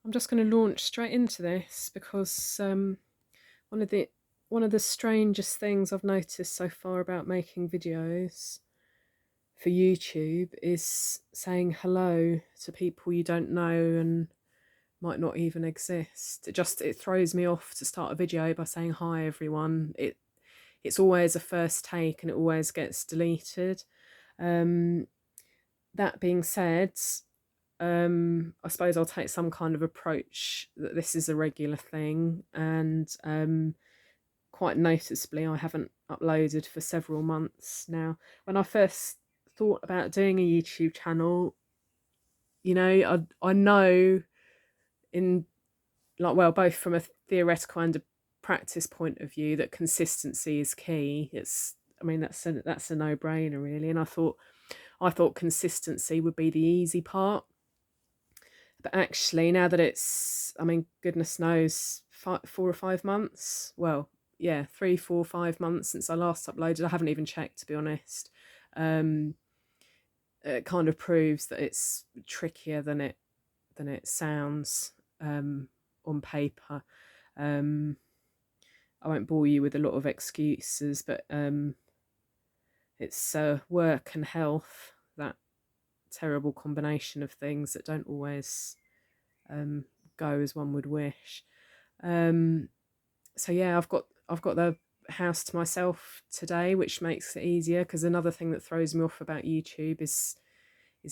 I'm just going to launch straight into this because one of the one of the strangest things I've noticed so far about making videos for YouTube is saying hello to people you don't know and might not even exist. It throws me off to start a video by saying hi everyone. It's always a first take and it always gets deleted. That being said, I suppose I'll take some kind of approach that this is a regular thing, and quite noticeably, I haven't uploaded for several months now. When I first thought about doing a YouTube channel, I know in both from a theoretical and a practice point of view that consistency is key. That's a no-brainer really, and I thought consistency would be the easy part. But actually, now that it's, goodness knows, 4 or 5 months. Well, yeah, 3, 4, 5 months since I last uploaded. I haven't even checked, to be honest. It kind of proves that it's trickier than it sounds on paper. I won't bore you with a lot of excuses, but it's work and health, that terrible combination of things that don't always go as one would wish. So yeah, I've got the house to myself today, which makes it easier, because another thing that throws me off about YouTube is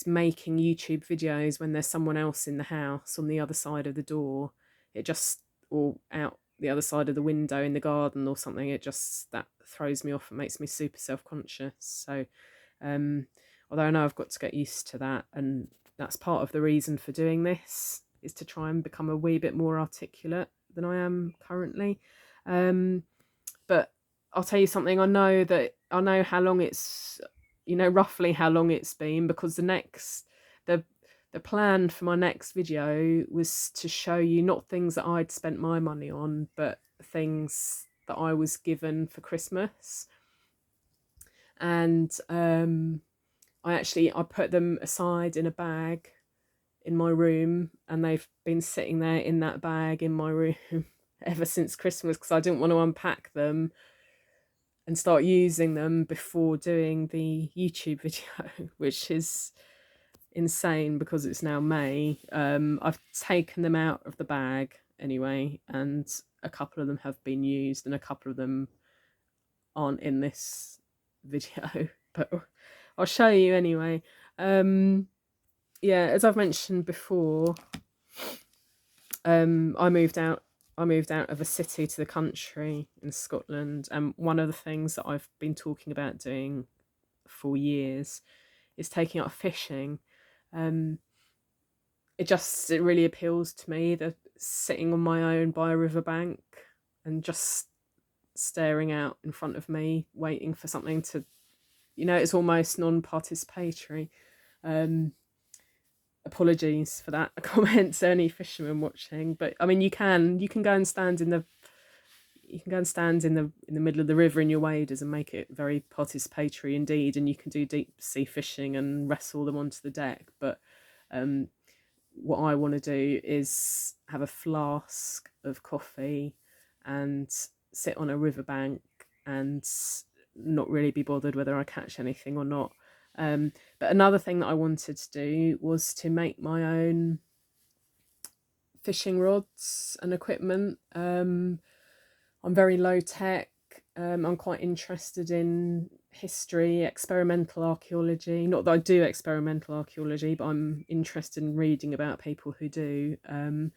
making YouTube videos when there's someone else in the house on the other side of the door. Or out the other side of the window in the garden or something. That throws me off and makes me super self-conscious. So although I know I've got to get used to that, and that's part of the reason for doing this, is to try and become a wee bit more articulate than I am currently. But I'll tell you something, I know how long it's, roughly how long it's been, because the plan for my next video was to show you not things that I'd spent my money on, but things that I was given for Christmas. And I put them aside in a bag in my room, and they've been sitting there in that bag in my room ever since Christmas, because I didn't want to unpack them and start using them before doing the YouTube video, which is insane because it's now May. I've taken them out of the bag anyway, and a couple of them have been used and a couple of them aren't in this video, but I'll show you anyway. Yeah, as I've mentioned before, I moved out of a city to the country in Scotland, and one of the things that I've been talking about doing for years is taking up fishing. It really appeals to me, the sitting on my own by a riverbank and just staring out in front of me, waiting for something to, it's almost non-participatory. Apologies for that comment to any fishermen watching, but you can go and stand in the middle of the river in your waders and make it very participatory indeed, and you can do deep sea fishing and wrestle them onto the deck. But what I want to do is have a flask of coffee and sit on a riverbank and not really be bothered whether I catch anything or not. But another thing that I wanted to do was to make my own fishing rods and equipment. I'm very low tech. I'm quite interested in history, experimental archaeology. Not that I do experimental archaeology, but I'm interested in reading about people who do. And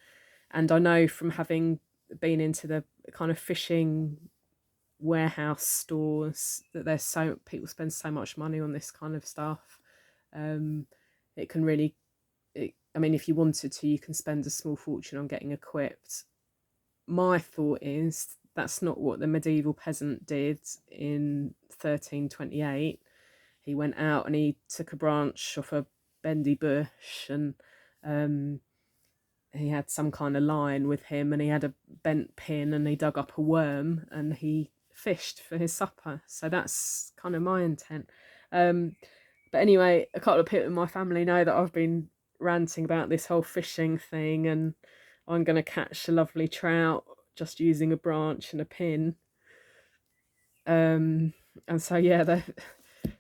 I know from having been into the kind of fishing warehouse stores that people spend so much money on this kind of stuff. It can really, if you wanted to, you can spend a small fortune on getting equipped. My thought is that's not what the medieval peasant did in 1328. He went out and he took a branch off a bendy bush, and he had some kind of line with him, and he had a bent pin, and he dug up a worm and he fished for his supper. So that's kind of my intent. But anyway, a couple of people in my family know that I've been ranting about this whole fishing thing, and I'm going to catch a lovely trout just using a branch and a pin. And so yeah,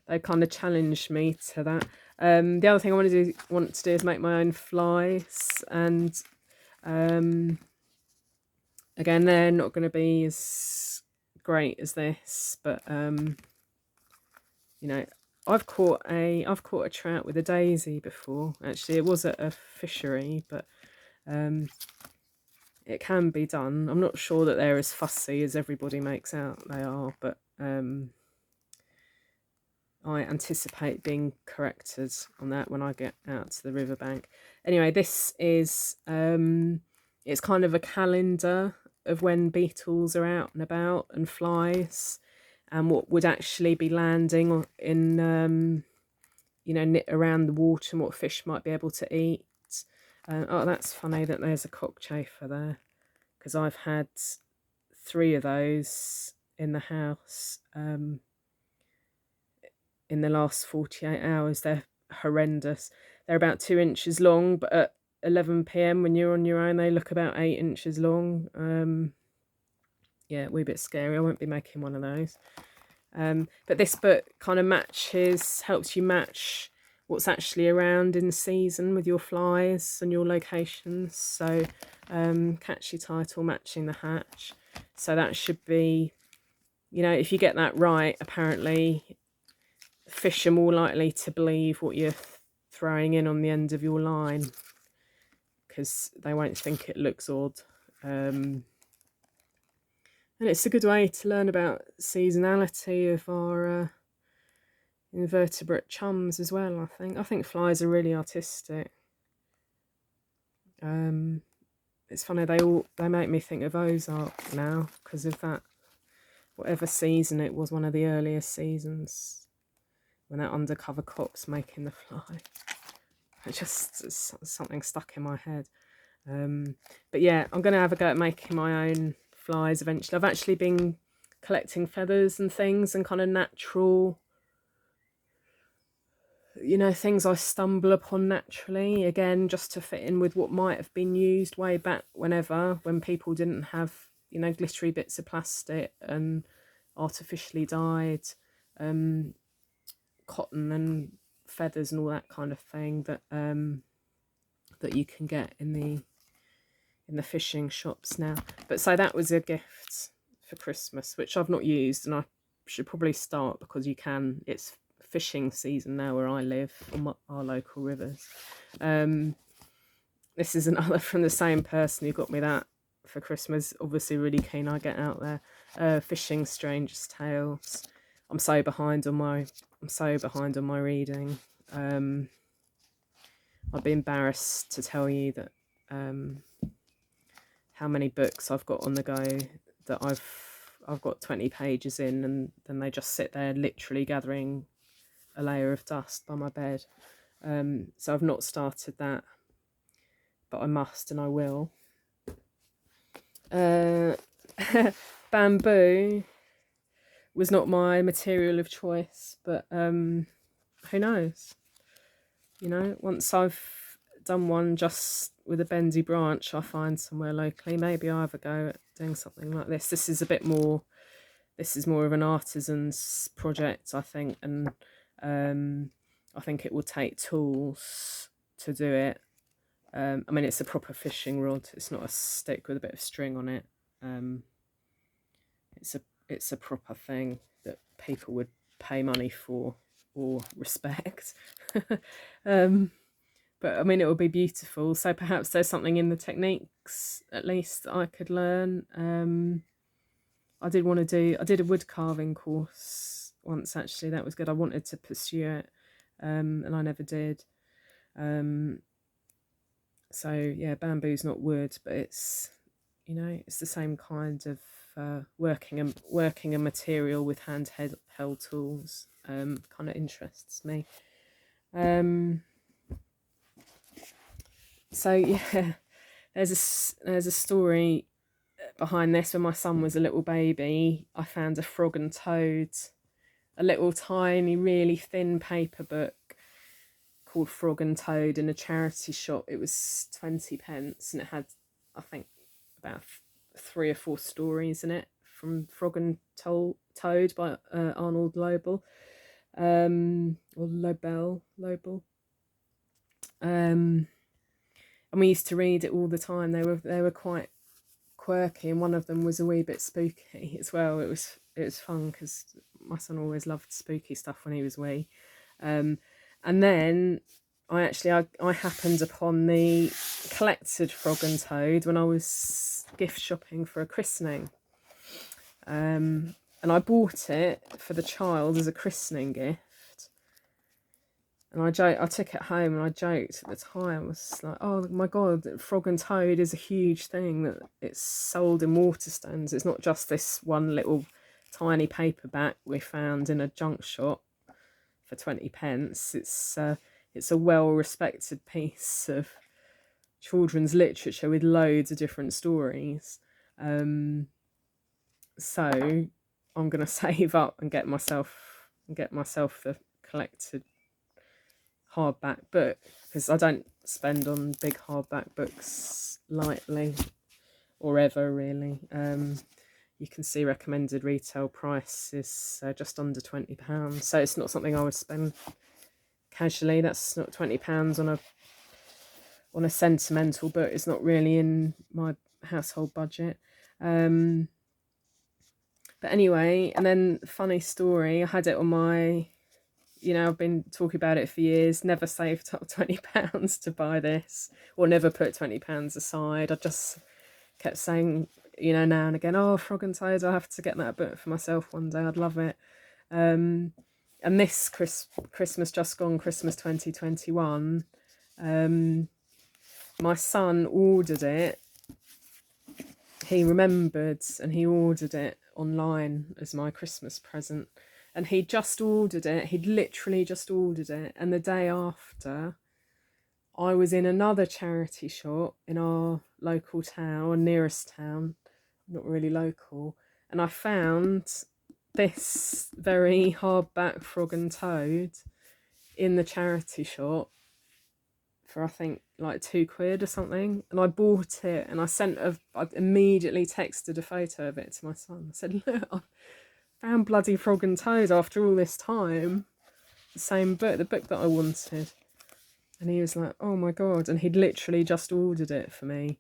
they kind of challenged me to that. The other thing I want to do is make my own flies, and again, they're not going to be as great as this, but you know, I've caught a trout with a daisy before. Actually, it was at a fishery, but it can be done. I'm not sure that they're as fussy as everybody makes out they are, but I anticipate being corrected on that when I get out to the riverbank. Anyway, this is it's kind of a calendar of when beetles are out and about, and flies, and what would actually be landing in around the water, and what fish might be able to eat. Oh, that's funny that there's a cockchafer there, because I've had 3 of those in the house in the last 48 hours. They're horrendous. They're about 2 inches long, but at 11 p.m. when you're on your own, they look about 8 inches long. Yeah, a wee bit scary. I won't be making one of those. But this book kind of helps you match what's actually around in the season with your flies and your locations. So catchy title, Matching the Hatch. So that should be, if you get that right, apparently fish are more likely to believe what you're throwing in on the end of your line, because they won't think it looks odd. And it's a good way to learn about seasonality of our invertebrate chums as well. I think flies are really artistic. It's funny, they make me think of Ozark now because of that, whatever season it was, one of the earliest seasons, when that undercover cop's making the fly. It's something stuck in my head. But yeah, I'm going to have a go at making my own flies eventually. I've actually been collecting feathers and things, and kind of natural, things I stumble upon naturally, again, just to fit in with what might have been used way back when people didn't have, glittery bits of plastic and artificially dyed cotton and feathers and all that kind of thing that you can get in the fishing shops now. But so that was a gift for Christmas, which I've not used, and I should probably start, because it's fishing season now where I live on our local rivers. This is another from the same person who got me that for Christmas. Obviously really keen I get out there. Fishing Stranger's Tales. I'm so behind on my reading. I'd be embarrassed to tell you that how many books I've got on the go that I've got 20 pages in, and then they just sit there literally gathering a layer of dust by my bed. So I've not started that, but I must, and I will. Bamboo was not my material of choice, but who knows? Once I've done one just with a bendy branch I find somewhere locally, maybe I'll have a go at doing something like this. This is more of an artisan's project, I think, and I think it will take tools to do it. It's a proper fishing rod. It's not a stick with a bit of string on it. It's a proper thing that people would pay money for or respect. But it would be beautiful. So perhaps there's something in the techniques, at least, that I could learn. I did a wood carving course once, actually. That was good. I wanted to pursue it, and I never did. So yeah, bamboo's not wood, but it's it's the same kind of working a material with handheld tools. Kind of interests me. So yeah, there's a story behind this. When my son was a little baby, I found a Frog and Toad, a little tiny, really thin paper book called Frog and Toad in a charity shop. It was 20 pence, and it had I think, about 3 or 4 stories in it, from Frog and Toad by Arnold Lobel, or Lobel. And we used to read it all the time. They were quite quirky, and one of them was a wee bit spooky as well. It was fun because my son always loved spooky stuff when he was wee. And then I happened upon the collected Frog and Toad when I was gift shopping for a christening, and I bought it for the child as a christening gift. And I took it home and I joked at the time. I was like, oh my God, Frog and Toad is a huge thing, that it's sold in Waterstones. It's not just this one little tiny paperback we found in a junk shop for 20 pence. It's a well-respected piece of children's literature with loads of different stories. So I'm going to save up and get myself the collected hardback book, because I don't spend on big hardback books lightly, or ever really. You can see recommended retail price is just under £20, so it's not something I would spend casually. That's not £20 on a sentimental book. It's not really in my household budget. But anyway, and then funny story, I had it on my, I've been talking about it for years, never saved up £20 to buy this, or never put £20 aside. I just kept saying, now and again, oh, Frog and Toad, I'll have to get that book for myself one day, I'd love it. And this Christmas just gone, Christmas 2021, my son ordered it. He remembered and he ordered it online as my Christmas present. And he'd just ordered it. He'd literally just ordered it. And the day after, I was in another charity shop in our local town, nearest town, not really local. And I found this very hardback Frog and Toad in the charity shop for, I think, like £2 or something. And I bought it, and I immediately texted a photo of it to my son. I said, look, I found bloody Frog and Toad after all this time. The same book, the book that I wanted. And he was like, oh my God. And he'd literally just ordered it for me,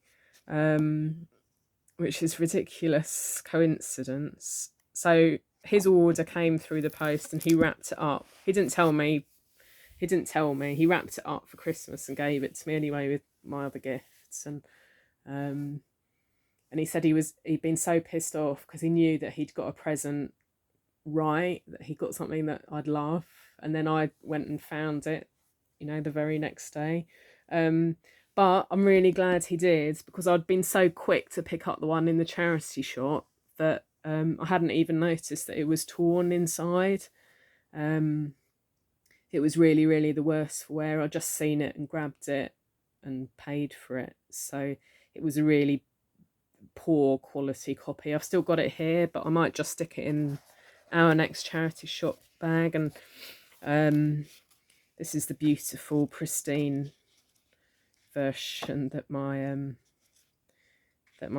which is ridiculous coincidence. So his order came through the post and he wrapped it up. He didn't tell me. He wrapped it up for Christmas and gave it to me anyway with my other gifts. And he said he'd been so pissed off because he knew that he'd got a present right, that he got something that I'd love. And then I went and found it, the very next day. But I'm really glad he did, because I'd been so quick to pick up the one in the charity shop that I hadn't even noticed that it was torn inside. It was really, really the worst for wear. I'd just seen it and grabbed it and paid for it. So it was a really poor quality copy. I've still got it here, but I might just stick it in our next charity shop bag. And this is the beautiful, pristine version that my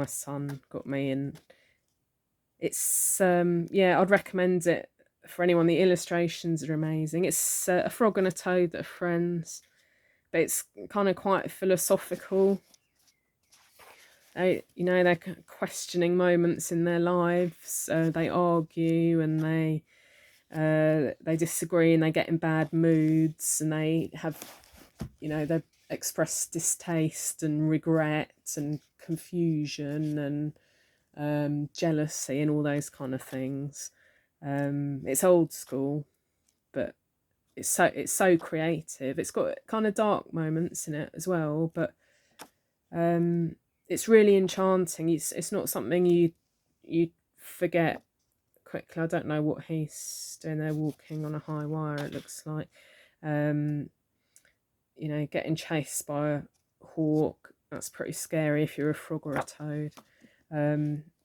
son got me. And it's I'd recommend it for anyone. The illustrations are amazing. It's a frog and a toad that are friends, but it's kind of quite philosophical. They're questioning moments in their lives. They argue and they disagree, and they get in bad moods, and they have, they express distaste and regret and confusion and jealousy and all those kind of things. It's old school, but it's so creative. It's got kind of dark moments in it as well, but it's really enchanting. It's not something you forget quickly. I don't know what he's doing there, walking on a high wire, it looks like. Getting chased by a hawk, that's pretty scary if you're a frog or a toad.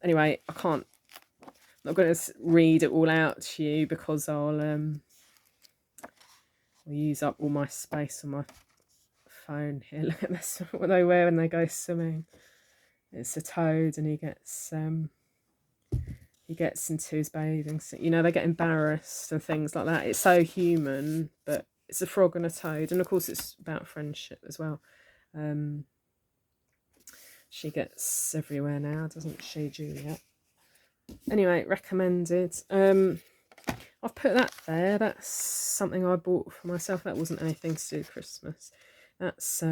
Anyway, I'm not going to read it all out to you, because I'll use up all my space on my phone here. Look at this, what they wear when they go swimming. it's a toad, and he gets into his bathing suit. You know, they get embarrassed and things like that. It's so human, but it's a frog and a toad, and of course it's about friendship as well. She gets everywhere now, doesn't she, Juliet? Anyway, recommended. I've put that there. That's something I bought for myself. That wasn't anything to do with Christmas. That's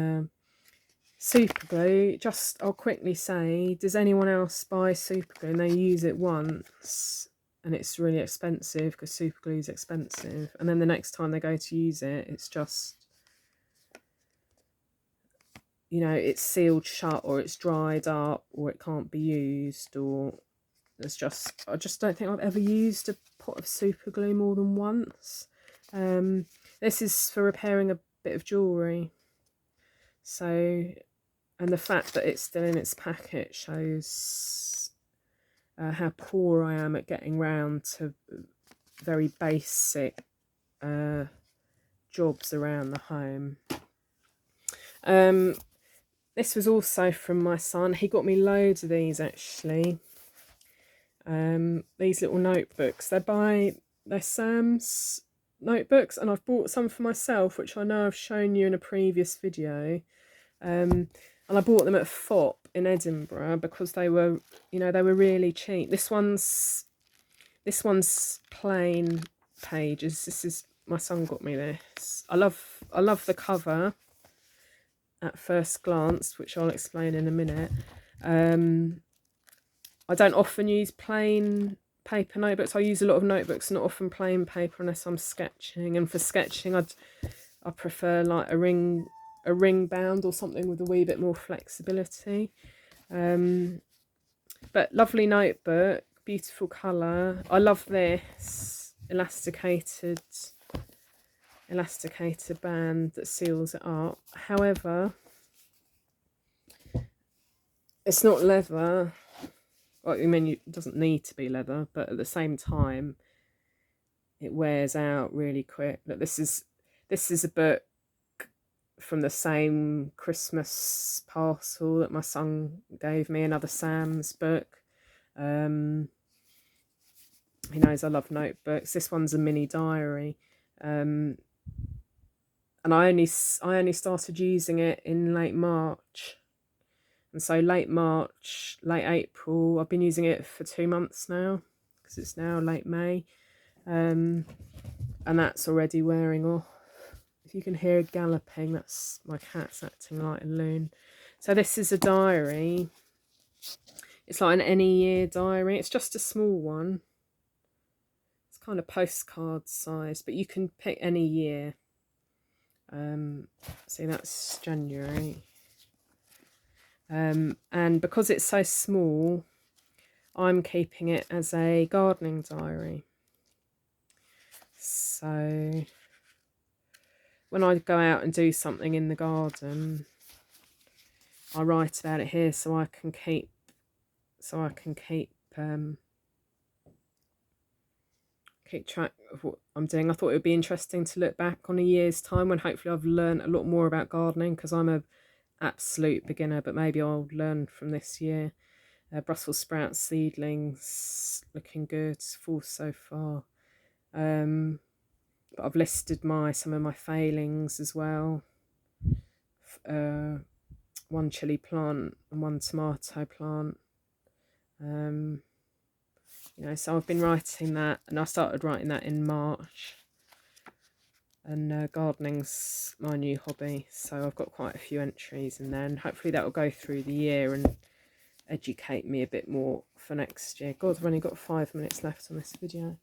super glue. Just, I'll quickly say, does anyone else buy super glue and they use it once and it's really expensive because super glue is expensive, and then the next time they go to use it, it's just, you know, it's sealed shut, or it's dried up, or it can't be used, or I just don't think I've ever used a pot of super glue more than once. This is for repairing a bit of jewellery. So, and the fact that it's still in its packet shows how poor I am at getting round to very basic jobs around the home. This was also from my son. He got me loads of these, actually. These little notebooks. They're Sam's notebooks, and I've bought some for myself, which I know I've shown you in a previous video. And I bought them at FOP in Edinburgh because they were, you know, they were really cheap. This one's plain pages. This is, my son got me this. I love the cover at first glance, which I'll explain in a minute. I don't often use plain paper notebooks. I use a lot of notebooks, not often plain paper unless I'm sketching. And for sketching, I prefer like a ring bound or something with a wee bit more flexibility. But lovely notebook, beautiful colour. I love this elasticated band that seals it up. However, it's not leather. Well, I mean, it doesn't need to be leather, but at the same time, it wears out really quick. Look, this is a book from the same Christmas parcel that my son gave me, another Sam's book. He knows I love notebooks. This one's a mini diary. And I only started using it in late March. And so late March, late April, I've been using it for 2 months now, because it's now late May. And that's already wearing off. If you can hear it galloping, that's my cat's acting like a loon. So this is a diary. It's like an any year diary. It's just a small one. It's kind of postcard size, but you can pick any year. See, that's January. And because it's so small, I'm keeping it as a gardening diary. So when I go out and do something in the garden, I write about it here so I can keep track of what I'm doing. I thought it would be interesting to look back on a year's time when hopefully I've learned a lot more about gardening, because I'm a absolute beginner, but maybe I'll learn from this year. Brussels sprout seedlings looking good, 4 so far. But I've listed some of my failings as well. 1 chilli plant and 1 tomato plant. You know, so I've been writing that, and I started writing that in March. And gardening's my new hobby, so I've got quite a few entries in there, and hopefully that will go through the year and educate me a bit more for next year. God, I've only got 5 minutes left on this video.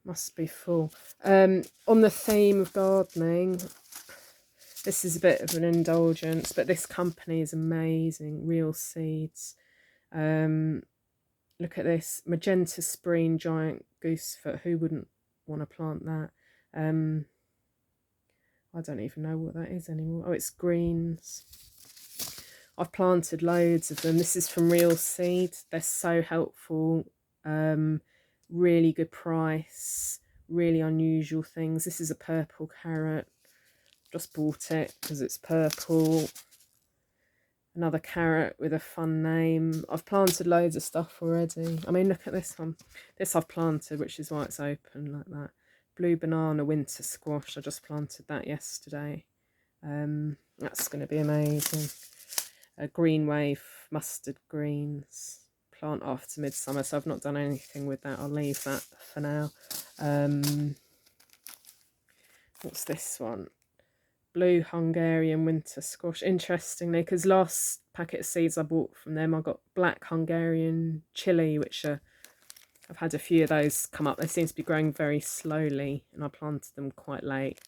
Must be full. On the theme of gardening, this is a bit of an indulgence, but this company is amazing. Real Seeds. Look at this. Magenta Spreen Giant Goosefoot. Who wouldn't want to plant that? I don't even know what that is anymore. Oh, it's greens. I've planted loads of them. This is from Real Seed. They're so helpful. Really good price. Really unusual things. This is a purple carrot. Just bought it because it's purple. Another carrot with a fun name. I've planted loads of stuff already. I mean, look at this one. This I've planted, which is why it's open like that. Blue banana winter squash. I just planted that yesterday. That's going to be amazing. A green wave mustard greens. Plant after midsummer, so I've not done anything with that. I'll leave that for now. What's this one? Blue Hungarian winter squash. Interestingly, because last packet of seeds I bought from them, I got black Hungarian chili, which I've had a few of those come up. They seem to be growing very slowly, and I planted them quite late.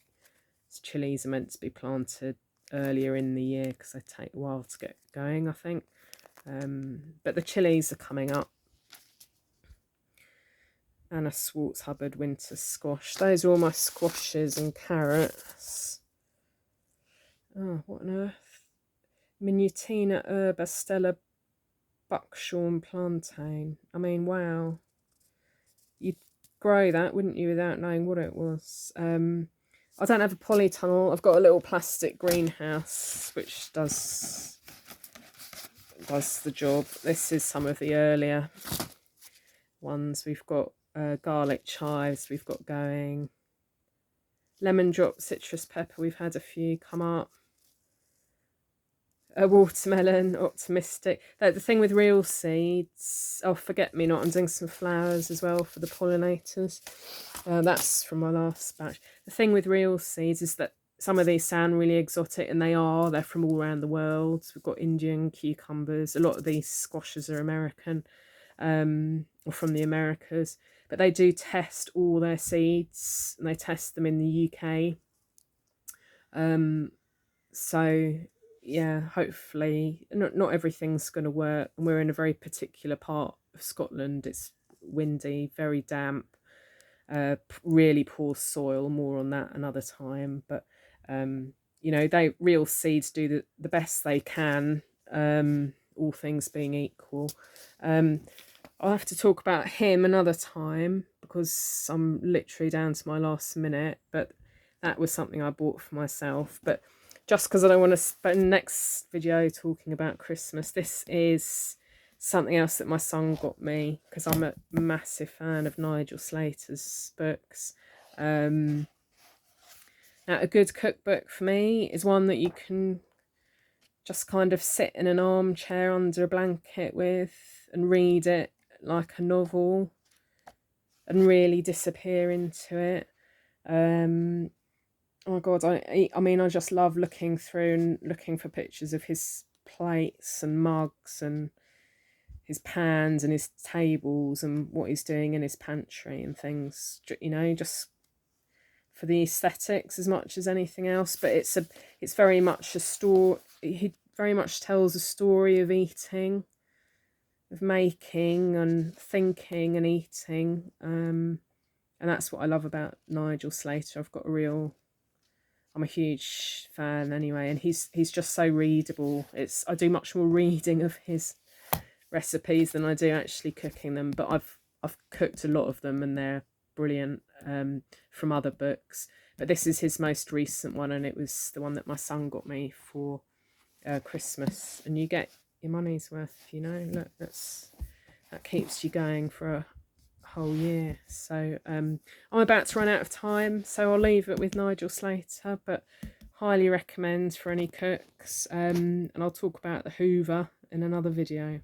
Chilies are meant to be planted earlier in the year because they take a while to get going, I think. But the chilies are coming up. And a Swartz Hubbard winter squash. Those are all my squashes and carrots. Oh, what on earth? Minutina herba stella buckshorn plantain. I mean, wow. You'd grow that, wouldn't you, without knowing what it was. I don't have a polytunnel. I've got a little plastic greenhouse which does the job. This is some of the earlier ones. We've got garlic chives we've got going. Lemon drop citrus pepper, we've had a few come up. A watermelon, optimistic. The thing with real seeds, oh, forget me not, I'm doing some flowers as well for the pollinators. That's from my last batch. The thing with real seeds is that some of these sound really exotic, and they're from all around the world. We've got Indian cucumbers. A lot of these squashes are American, or from the Americas, but they do test all their seeds, and they test them in the UK. So yeah, hopefully not everything's going to work. And we're in a very particular part of Scotland. It's windy, very damp, really poor soil. More on that another time. But you know, real seeds do the best they can, all things being equal. I'll have to talk about him another time because I'm literally down to my last minute. But that was something I bought for myself. But just because I don't want to spend the next video talking about Christmas, this is something else that my son got me because I'm a massive fan of Nigel Slater's books. Now, a good cookbook for me is one that you can just kind of sit in an armchair under a blanket with and read it like a novel and really disappear into it. Oh God, I mean, I just love looking through and looking for pictures of his plates and mugs and his pans and his tables and what he's doing in his pantry and things, you know, just for the aesthetics as much as anything else. But it's very much a story. He very much tells a story of eating, of making and thinking and eating. And that's what I love about Nigel Slater. I'm a huge fan anyway, and he's just so readable. I do much more reading of his recipes than I do actually cooking them, but I've cooked a lot of them and they're brilliant from other books. But this is his most recent one, and it was the one that my son got me for Christmas. And you get your money's worth, you know. Look, that keeps you going for a whole year. So I'm about to run out of time, so I'll leave it with Nigel Slater, but highly recommend for any cooks. And I'll talk about the Hoover in another video.